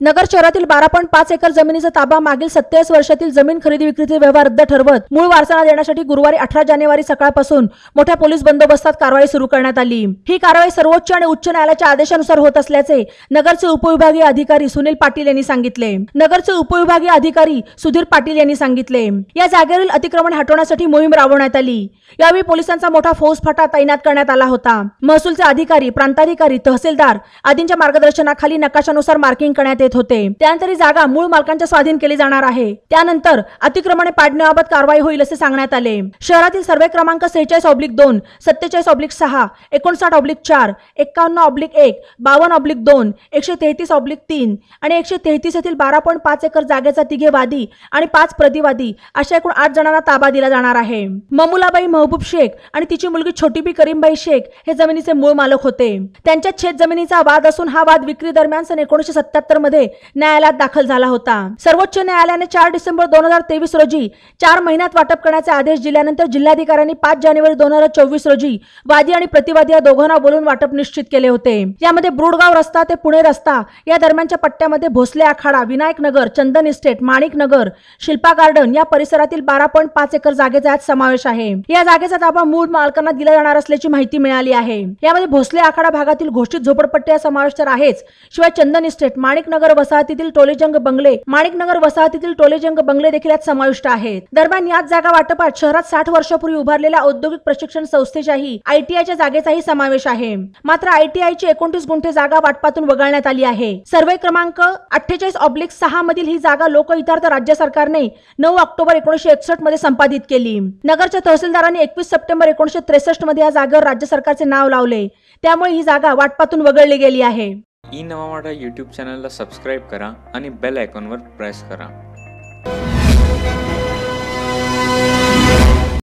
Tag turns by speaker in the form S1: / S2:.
S1: नगर शहरातील 12.5 एकर जमिनीचा ताबा मागील 27 वर्षातील जमीन खरेदी विक्रीचे व्यवहार रद्द ठरवत मूळ वारसांना देण्यासाठी गुरुवारी 18 जानेवारी सकाळपासून मोठ्या पोलीस बंदोबस्तात कारवाई सुरू करण्यात आली। ही कारवाई सर्वोच्च आणि उच्च न्यायालयाच्या आदेशानुसार होत असल्याचे नगरचे उपविभागीय अधिकारी सुनील पाटील यांनी सांगितले। नगरचे उपविभागीय अधिकारी सुधीर पाटील यांनी सांगितले, या जागेवरील अतिक्रमण हटवण्यासाठी मोहीम राबवण्यात आली। यावेळी पोलिसांचा मोठा फौजफाटा तैनात करण्यात आला होता। महसूलचे अधिकारी, प्रांताधिकारी, तहसीलदार आदींच्या मार्गदर्शनाखाली नकाशानुसार मार्किंग करण्यात येत होते। त्यानंतर ही जागा मूळ मालकांच्या स्वाधीन केली जाणार आहे। त्यानंतर अतिक्रमणे पाडण्याबाबत कारवाई होईल असे सांगण्यात आले। शहरातील सर्वे क्रमांक 46/2, 47/6, 59/4, 51/1, 52/2, 133/3 आणि 133 येथील 12.5 एकर जागेचा तिघे वादी आणि 5 प्रतिवादी अशा एकूण 8 जणांना ताबा दिला जाणार आहे। ममुलाबाई महबूब शेख आणि तिची मुलगी छोटीबी करीमबाई शेख हे जमिनीचे मूळ मालक होते। त्यांच्यात शेत जमिनीचा वाद असून हा वाद विक्री दरम्यान सन 1977 मध्ये न्यायालयात दाखल झाला होता। सर्वोच्च न्यायालयाने 4 डिसेंबर 2023 रोजी 4 महिन्यात वाटप करण्याचे आदेश दिल्यानंतर जिल्हाधिकाऱ्यांनी 5 जानेवारी 2024 रोजी वादी आणि प्रतिवादी या दोघांना बोलून वाटप निश्चित केले होते। यामध्ये ब्रूडगाव रस्ता ते पुणे रस्ता या दरम्यानच्या पट्ट्यामध्ये भोसले आखाडा, विनायक नगर, चंदन इस्टेट, माणिक नगर, शिल्पा गार्डन या परिसरातील 12.5 एकर जागेचा यात समावेश आहे। या जागेचा ताबा मूळ मालकांना दिला जाणार असल्याची माहिती मिळाली आहे। यामध्ये भोसले आखाडा भागातील घोषित झोपडपट्ट्या समावेश तर आहेच, शिवाय चंदन इस्टेट, माणिक नगर वसाहतीतील टोलेजंग बंगले, माणिक नगर वसाहतीतील टोलेजंग बंगले देखील यात समाविष्ट आहेत। दरम्यान याच जागा वाटपात शहरात 60 वर्षापूर्वी उभारलेल्या औद्योगिक प्रशिक्षण संस्थेच्याही आयटीआयच्या जागेचाही समावेश आहे। मात्र आयटीआयची 29 गुंठे जागा वाटपातून वगळण्यात आली आहे। सर्वे क्रमांक 48/6 मधील ही जागा लोकहितार्थ राज्य सरकारने 9 ऑक्टोबर 1961 मध्ये संपादित केली। नगरच्या तहसीलदारांनी 21 सप्टेंबर 1963 मध्ये या जागेवर राज्य सरकारचे नाव लावले। त्यामुळे ही जागा वाटपातून वगळली गेली आहे।
S2: ई नवा मराठा यूट्यूब चॅनलला सबस्क्राईब करा आणि बेल आयकॉनवर प्रेस करा।